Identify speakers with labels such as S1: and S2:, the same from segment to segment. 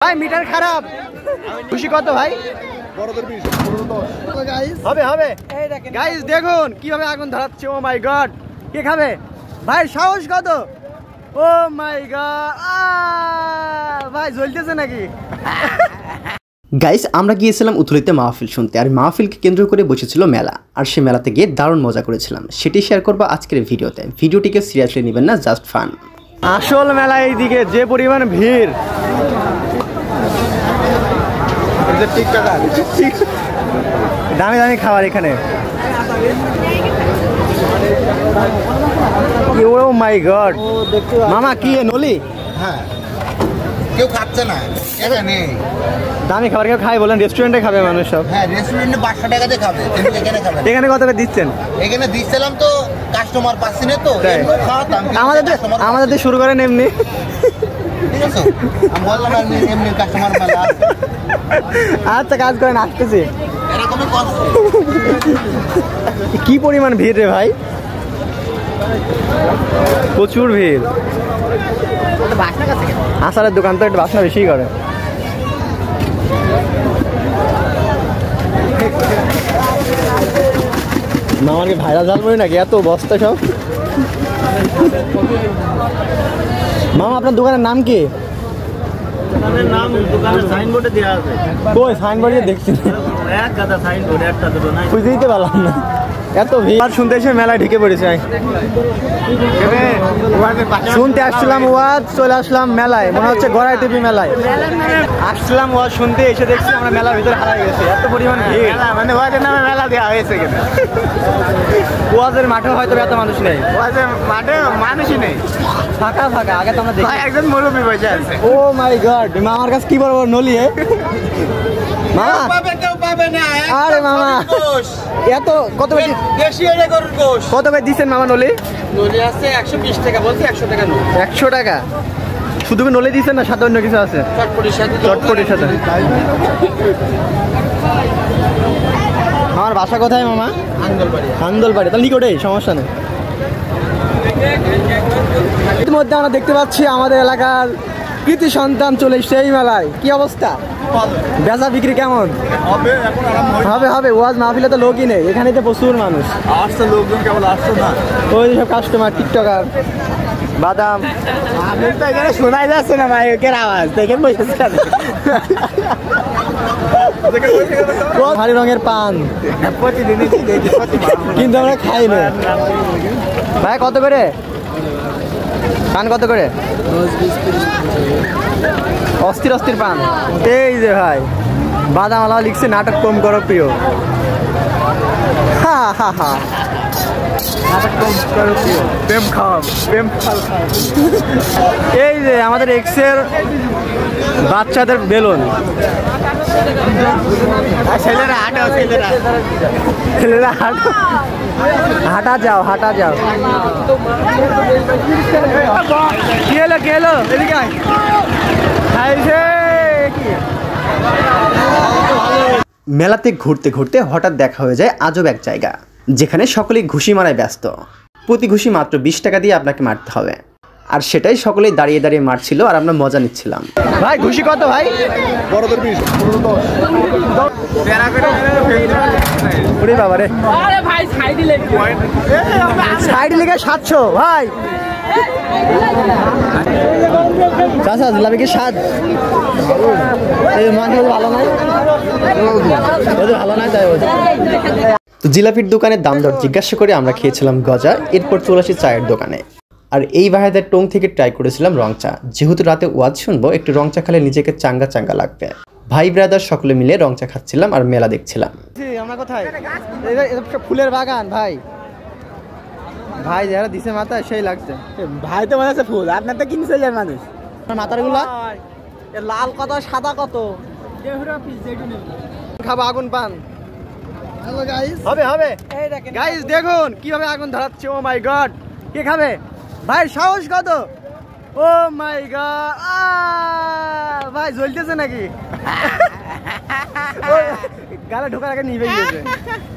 S1: ভাই মিটার খারাপ। খুশি কত ভাই? হবে হবে গাইস, দেখুন কিভাবে আগুন ধরাচ্ছে। ও মাই গড, কে খাবে ভাই? সাহস কত? ও মাই গড, ভাই জ্বলতেছে নাকি?
S2: গাইস, আমরা গিয়েছিলাম উথলিতে মাহফিল শুনতে, আর মাহফিলকে কেন্দ্র করে বসেছিল মেলা, আর সে মেলাতে গিয়ে দারুণ মজা করেছিলাম। সেটি শেয়ার করবো আজকের ভিডিওতে। ভিডিওটিকে সিরিয়াসলি নেবেন না, জাস্ট ফান।
S1: আসল মেলা এইদিকে, যে পরিমাণ ভিড়। দামি দামি খাবার এখানে। ও মাই গড, মামা কি নলি?
S3: হ্যাঁ, কেউ খাচ্ছে না এখানে।
S1: দামি খাবার কেউ খায় বলেন? রেস্টুরেন্টে খাবে মানুষ সব।
S3: হ্যাঁ, রেস্টুরেন্টে 500 টাকাতে খাবে, কিন্তু এখানে খাবে।
S1: এখানে কত করে দিচ্ছেন?
S3: এখানে দিচ্ছিলাম তো, কাস্টমার পাচ্ছি না তো, খাওয়াতাম।
S1: আমাদের শুরু করেন এমনি,
S3: ঠিক আছে? আমি বললাম এমনি কাস্টমার মেলা।
S1: আচ্ছা কাজ করেন, আসতেছি।
S3: এরকমই কষ্ট।
S1: কি পরিমাণ ভিড় রে ভাই, প্রচুর ভিড়। আসারের দোকান তো একটু বাসনা বেশি করে। মামাকে ভাইরাল জাল করি নাকি এত বস্তা সব? মামা আপনার দোকানের নাম কি?
S4: সাইনবোর্ডে দেওয়া আছে।
S1: কই সাইনবোর্ডে দেখছি,
S4: এক গাদা সাইনবোর্ড, একটা দুটো নাই।
S1: বুঝতেই তো পারলাম না, এত ভিড়। আর শুনতে এসে মেলায় ঢুকে পড়েছে। শুনতে আসছিলাম ওয়াজ, চলে আসলাম মেলায়। মনে হচ্ছে গড়াই টিভি মেলায় আসলাম ওয়াজ শুনতে, এসে দেখছি আমরা মেলার ভিতরে হারাই গেছি। এত পরিমাণ ভিড়, মানে ওয়াজের নামে মেলা দেওয়া হয়েছে কেন? ওয়াজের মাঠে হয়তো এত মানুষ নেই, ওয়াজের মাঠে মানুষই নেই, ফাঁকা ফাঁকা। আগে তো আমরা দেখি একজন মুরব্বী বসে আছে। ও মাই গড, মামার কাছে কি বলবো নলি? মামা আরে মামা এত কত কত করে দিচ্ছেন মামা নলি?
S4: নলি আছে 120 টাকা, বলছি 100 টাকা।
S1: 100 টাকা শুধু নলি দিচ্ছেন না, সাথে অন্য কিছু আছে?
S4: চটপটির সাথে।
S1: চটপটির সাথে। আমার বাসা কোথায় মামা? আন্দলবাড়ি। তাহলে নিকটেই, সমস্যা নেই। ইতিমধ্যে আমরা দেখতে পাচ্ছি আমাদের এলাকার কৃতি সন্তান চলে এসছে এই মেলায়। কি অবস্থা, বেচা বিক্রি কেমন? হবে হবে, ওয়াজ মাহফিলে তো লোকই নেই, এখানে তো প্রচুর মানুষ আসছে। লোকজন কেমন আসছে না, ওই সব কাস্টমার, টিকটকার, বাদাম। এখানে শোনাই যাচ্ছে না মাইকের আওয়াজ, দেখে ভারী রঙের পান কিন্তু আমরা খাই না। ভাই কত করে পান? কত করে? অস্থির অস্থির পান। এই যে ভাই বাদাম আলা লিখছে, নাটক কম করো প্রিয়। হা হা হা, নাটক কম করো প্রিয়, প্রেম খাওয়াব, প্রেম খাওয়াব। এই যে আমাদের এক্সের বাচ্চাদের বেলুন। ছেলেরা হাঁটো, ছেলেরা হাঁটো, হাঁটা যাও, হাঁটা যাও। কি হলো কি হলো, এদিকে আয়।
S2: মেলাতে ঘুরতে ঘুরতে হঠাৎ দেখা হয়ে যায় আজব এক জায়গা, যেখানে সকলেই ঘুষি মারায় ব্যস্ত। প্রতি ঘুষি মাত্র 20 টাকা দিয়ে আপনাকে মারতে হবে, আর সেটাই সকলেই দাঁড়িয়ে দাঁড়িয়ে মারছিল, আর আমরা মজা নিচ্ছিলাম।
S1: ভাই ঘুষি কত ভাই? বড়দের 20। ওরে বাবা রে, আরে ভাই সাইডে লেগে 700 ভাই। চাচা জিলাপি কি স্বাদ? ভালো নাই, ভালো নাই।
S2: তো জিলাপির দোকানের দাম দর জিজ্ঞাসা করে আমরা খেয়েছিলাম গজা, এরপর চলে আসি চায়ের দোকানে। আর এই ভাইদের টং থেকে ট্রাই করেছিলাম রং চা। যেহেতু রাতে ওয়াজ শুনবো, একটু রং চা খেলে নিজেকে চাঙ্গা চাঙ্গা লাগবে। ভাই ব্রাদার সকলে মিলে রং চা খাচ্ছিলাম আর মেলা দেখছিলাম।
S1: আমরা কোথায়? ফুলের বাগান ভাই। ভাই যারা দিছে মাথায় সেই লাগছে। ভাই তো মনে আছে ফুল, আপনার তো কিনছে যায় মানুষ। মাথার গুলা লাল কত, সাদা কত? খাবো আগুন পান। হ্যালো গাইস, হবে হবে গাইস, দেখুন কিভাবে আগুন ধরাচ্ছে। ও মাই গড, কে খাবে ভাই? সাহস কত? ও মাই গড, ভাই জ্বলতেছে নাকি? গালে ঢোকার আগে নিভে গেছে।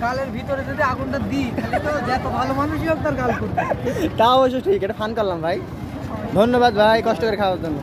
S1: গালের ভিতরে যদি আগুনটা দিই তাহলে তো যত ভালো মানুষই হোক তার গাল করবে। তাও অবশ্য ঠিক, এটা ফান করলাম ভাই। ধন্যবাদ ভাই কষ্ট করে খাওয়ার জন্য।